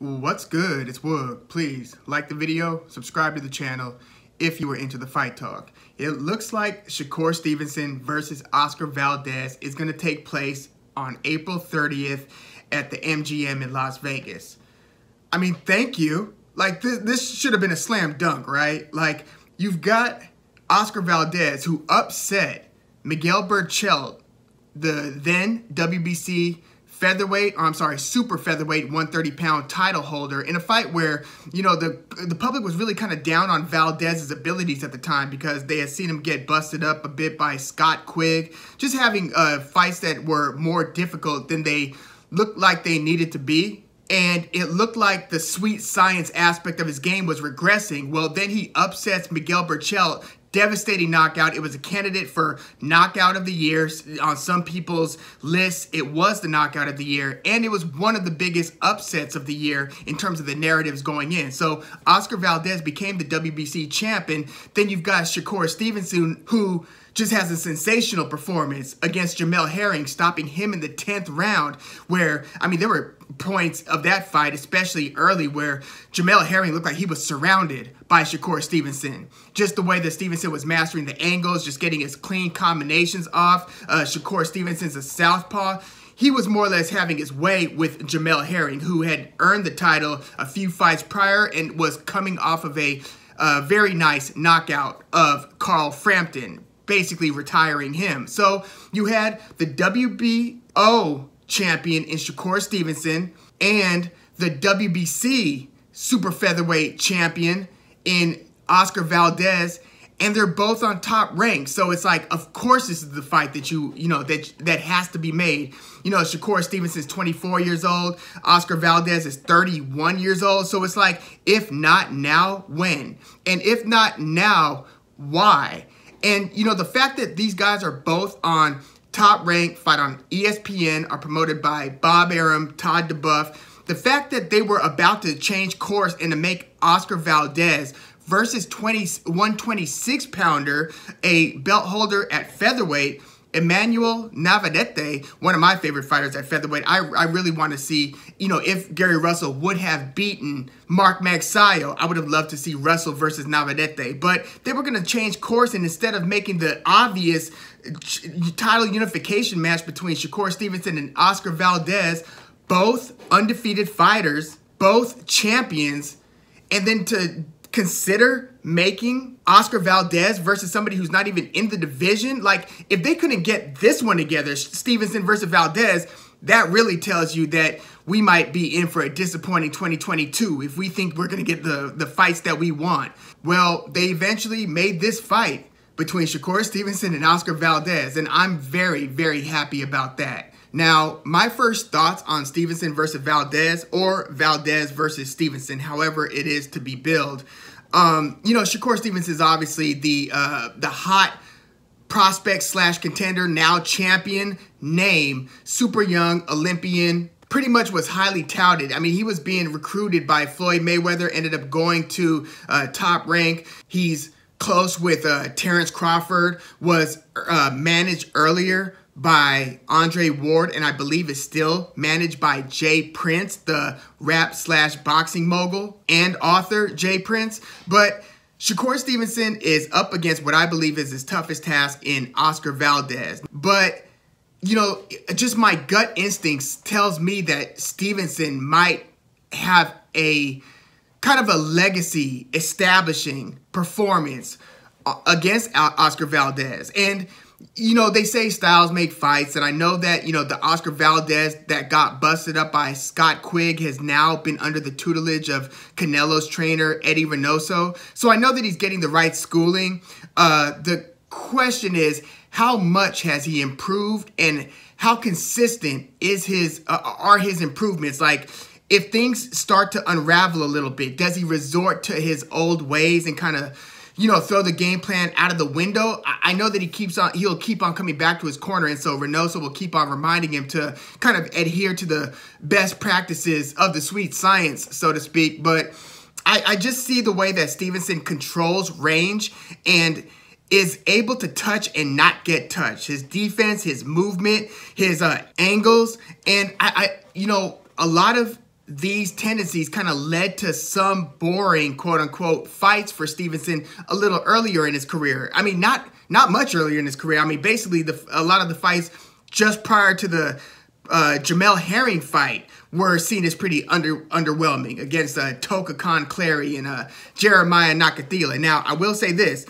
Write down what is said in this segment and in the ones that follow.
What's good? It's Woog. Please like the video, subscribe to the channel if you were into the fight talk. It looks like Shakur Stevenson versus Oscar Valdez is going to take place on April 30th at the MGM in Las Vegas. I mean, thank you. Like, this should have been a slam dunk, right? Like, you've got Oscar Valdez, who upset Miguel Berchelt, the then WBC super featherweight 130-pound title holder, in a fight where, you know, the public was really kind of down on Valdez's abilities at the time because they had seen him get busted up a bit by Scott Quigg, just having fights that were more difficult than they looked like they needed to be. And it looked like the sweet science aspect of his game was regressing. Well, then he upsets Miguel Berchelt. Devastating knockout. It was a candidate for knockout of the year. On some people's lists, it was the knockout of the year, and it was one of the biggest upsets of the year in terms of the narratives going in. So Oscar Valdez became the WBC champion. Then you've got Shakur Stevenson, who just has a sensational performance against Jamel Herring, stopping him in the 10th round, where, I mean, there were points of that fight, especially early, where Jamel Herring looked like he was surrounded by Shakur Stevenson. Just the way that Stevenson was mastering the angles, just getting his clean combinations off. Shakur Stevenson's a southpaw. He was more or less having his way with Jamel Herring, who had earned the title a few fights prior and was coming off of a very nice knockout of Carl Frampton, basically retiring him. So you had the WBO champion in Shakur Stevenson and the WBC super featherweight champion in Oscar Valdez, and they're both on top rank. So it's like, of course this is the fight that that has to be made. You know, Shakur Stevenson's 24 years old, Oscar Valdez is 31 years old. So it's like, if not now, when? And if not now, why? And, you know, the fact that these guys are both on top rank, fight on ESPN, are promoted by Bob Arum, Todd DeBuff, the fact that they were about to change course and to make Oscar Valdez versus 126-pounder, a belt holder at featherweight, Emmanuel Navarrete, one of my favorite fighters at featherweight. I really want to see, you know, if Gary Russell would have beaten Mark Magsayo, I would have loved to see Russell versus Navarrete. But they were going to change course, and instead of making the obvious title unification match between Shakur Stevenson and Oscar Valdez, both undefeated fighters, both champions, and then to consider making Oscar Valdez versus somebody who's not even in the division. Like, if they couldn't get this one together, Stevenson versus Valdez, that really tells you that we might be in for a disappointing 2022 if we think we're going to get the fights that we want. Well, they eventually made this fight between Shakur Stevenson and Oscar Valdez, and I'm very, very happy about that. Now, my first thoughts on Stevenson versus Valdez, or Valdez versus Stevenson, however it is to be billed. You know, Shakur Stevenson is obviously the hot prospect slash contender, now champion name, super young Olympian, pretty much was highly touted. I mean, he was being recruited by Floyd Mayweather, ended up going to top rank. He's close with Terrence Crawford, was managed earlier by Andre Ward, and I believe is still managed by Jay Prince, the rap slash boxing mogul and author Jay Prince. But Shakur Stevenson is up against what I believe is his toughest task in Oscar Valdez. But, you know, just my gut instincts tells me that Stevenson might have a kind of a legacy establishing performance against Oscar Valdez. And, you know, they say styles make fights, and I know that, you know, the Oscar Valdez that got busted up by Scott Quigg has now been under the tutelage of Canelo's trainer, Eddie Reynoso. So I know that he's getting the right schooling. The question is, how much has he improved, and how consistent is are his improvements? Like, if things start to unravel a little bit, does he resort to his old ways and kind of, you know, throw the game plan out of the window? I know that he'll keep on coming back to his corner, and so Reynoso will keep on reminding him to kind of adhere to the best practices of the sweet science, so to speak. But I just see the way that Stevenson controls range and is able to touch and not get touched. His defense, his movement, his angles, and you know, a lot of these tendencies kind of led to some boring, quote unquote, fights for Stevenson a little earlier in his career. I mean, not much earlier in his career. I mean, basically a lot of the fights just prior to the Jamel Herring fight were seen as pretty underwhelming against Toka Khan Clary and Jeremiah Nakathila. Now, I will say this.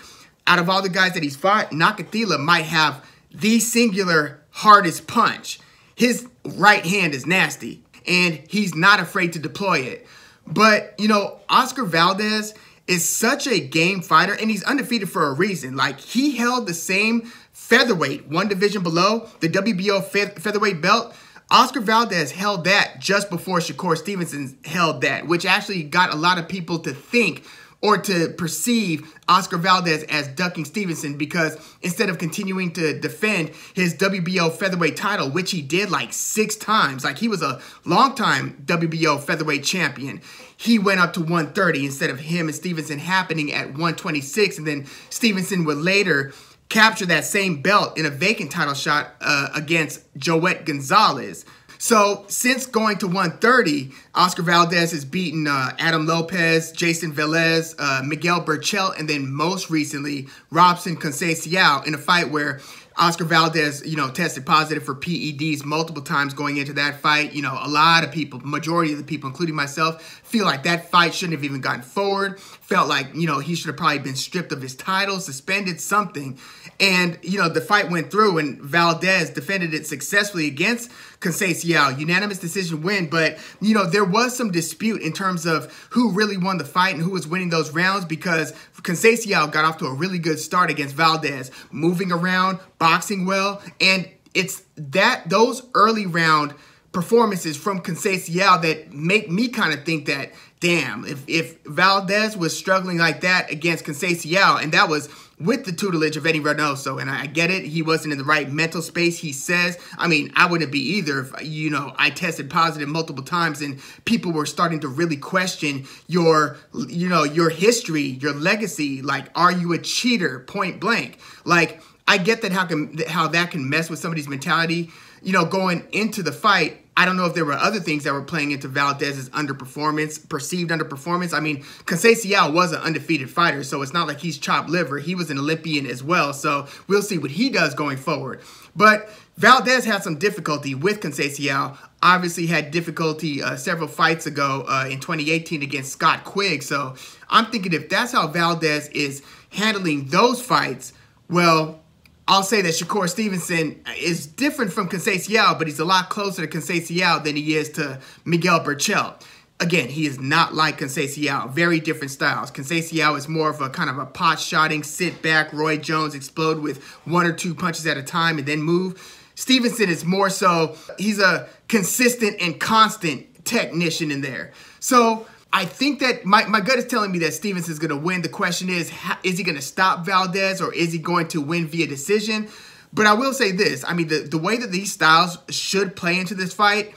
Out of all the guys that he's fought, Nakathila might have the singular hardest punch. His right hand is nasty, and he's not afraid to deploy it. But, you know, Oscar Valdez is such a game fighter, and he's undefeated for a reason. Like, he held the same featherweight, one division below, the WBO featherweight belt. Oscar Valdez held that just before Shakur Stevenson held that, which actually got a lot of people to think or to perceive Oscar Valdez as ducking Stevenson, because instead of continuing to defend his WBO featherweight title, which he did like 6 times, like he was a longtime WBO featherweight champion, he went up to 130 instead of him and Stevenson happening at 126, and then Stevenson would later capture that same belt in a vacant title shot against Joet Gonzalez. So since going to 130, Oscar Valdez has beaten Adam Lopez, Jason Velez, Miguel Burchell, and then most recently Robson Conceição in a fight where Oscar Valdez, you know, tested positive for PEDs multiple times going into that fight. You know, a lot of people, majority of the people, including myself, feel like that fight shouldn't have even gotten forward. Felt like, you know, he should have probably been stripped of his title, suspended, something. And, you know, the fight went through and Valdez defended it successfully against Conceição. Unanimous decision win. But, you know, there was some dispute in terms of who really won the fight and who was winning those rounds, because Conceição got off to a really good start against Valdez, moving around, boxing well. And it's those early round performances from Conceição that make me kind of think that, damn, if Valdez was struggling like that against Conceição, and that was with the tutelage of Eddie Reynoso, and I get it, he wasn't in the right mental space, he says. I mean, I wouldn't be either if, you know, I tested positive multiple times and people were starting to really question your, you know, your history, your legacy. Like, are you a cheater, point blank? Like, I get that how that can mess with somebody's mentality, you know, going into the fight. I don't know if there were other things that were playing into Valdez's underperformance, perceived underperformance. I mean, Conceição was an undefeated fighter, so it's not like he's chopped liver. He was an Olympian as well, so we'll see what he does going forward. But Valdez had some difficulty with Conceição. Obviously had difficulty several fights ago in 2018 against Scott Quigg. So I'm thinking if that's how Valdez is handling those fights, well, I'll say that Shakur Stevenson is different from Conceição, but he's a lot closer to Conceição than he is to Miguel Burchell. Again, he is not like Conceição. Very different styles. Conceição is more of a kind of a pot-shotting, sit-back, Roy Jones, explode with 1 or 2 punches at a time and then move. Stevenson is more so, he's a consistent and constant technician in there. So I think that my gut is telling me that Stevenson's going to win. The question is he going to stop Valdez or is he going to win via decision? But I will say this. I mean, the way that these styles should play into this fight,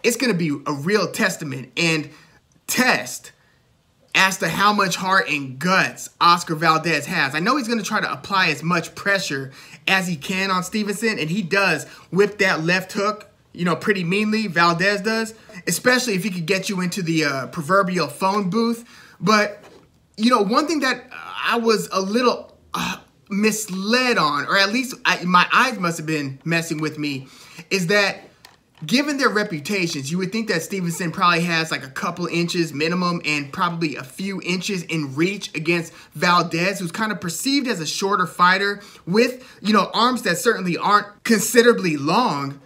it's going to be a real testament and test as to how much heart and guts Oscar Valdez has. I know he's going to try to apply as much pressure as he can on Stevenson, and he does whip that left hook, you know, pretty meanly. Valdez does, especially if he could get you into the proverbial phone booth. But, you know, one thing that I was a little misled on, or at least my eyes must have been messing with me, is that given their reputations, you would think that Stevenson probably has like a couple inches minimum and probably a few inches in reach against Valdez, who's kind of perceived as a shorter fighter with, you know, arms that certainly aren't considerably long.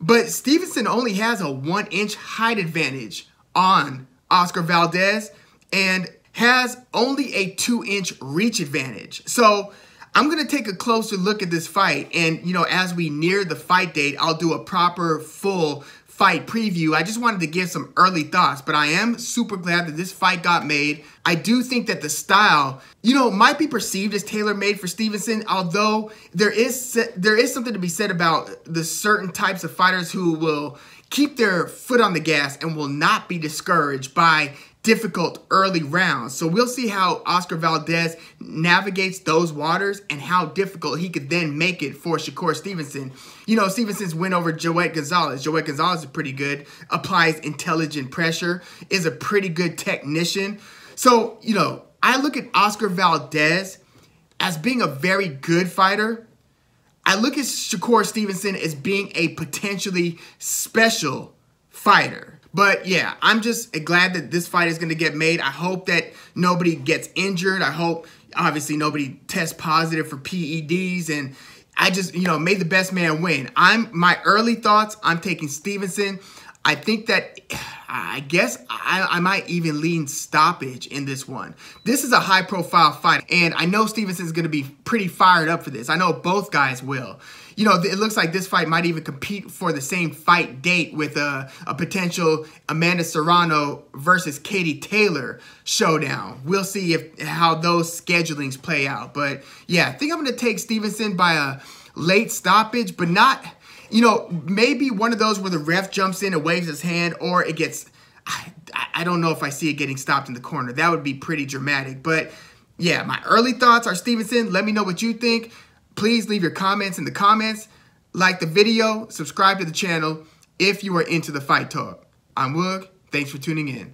But Stevenson only has a 1-inch height advantage on Oscar Valdez and has only a 2-inch reach advantage. So I'm going to take a closer look at this fight. And, you know, as we near the fight date, I'll do a proper full fight preview. I just wanted to give some early thoughts, but I am super glad that this fight got made. I do think that the style, you know, might be perceived as tailor-made for Stevenson, although there is something to be said about the certain types of fighters who will keep their foot on the gas and will not be discouraged by difficult early rounds. So we'll see how Oscar Valdez navigates those waters and how difficult he could then make it for Shakur Stevenson. You know, Stevenson's win over Joet Gonzalez. Joet Gonzalez is pretty good, applies intelligent pressure, is a pretty good technician. So, you know, I look at Oscar Valdez as being a very good fighter. I look at Shakur Stevenson as being a potentially special fighter. But yeah, I'm just glad that this fight is going to get made. I hope that nobody gets injured. I hope, obviously, nobody tests positive for PEDs. And I just, you know, may the best man win. My early thoughts, I'm taking Stevenson. I think that, I guess I might even lean stoppage in this one. This is a high-profile fight, and I know Stevenson's going to be pretty fired up for this. I know both guys will. You know, it looks like this fight might even compete for the same fight date with a potential Amanda Serrano versus Katie Taylor showdown. We'll see how those schedulings play out. But, yeah, I think I'm going to take Stevenson by a late stoppage, but not... You know, maybe one of those where the ref jumps in and waves his hand, or it gets, I don't know if I see it getting stopped in the corner. That would be pretty dramatic. But, yeah, my early thoughts are Stevenson. Let me know what you think. Please leave your comments in the comments. Like the video. Subscribe to the channel if you are into the fight talk. I'm Woog. Thanks for tuning in.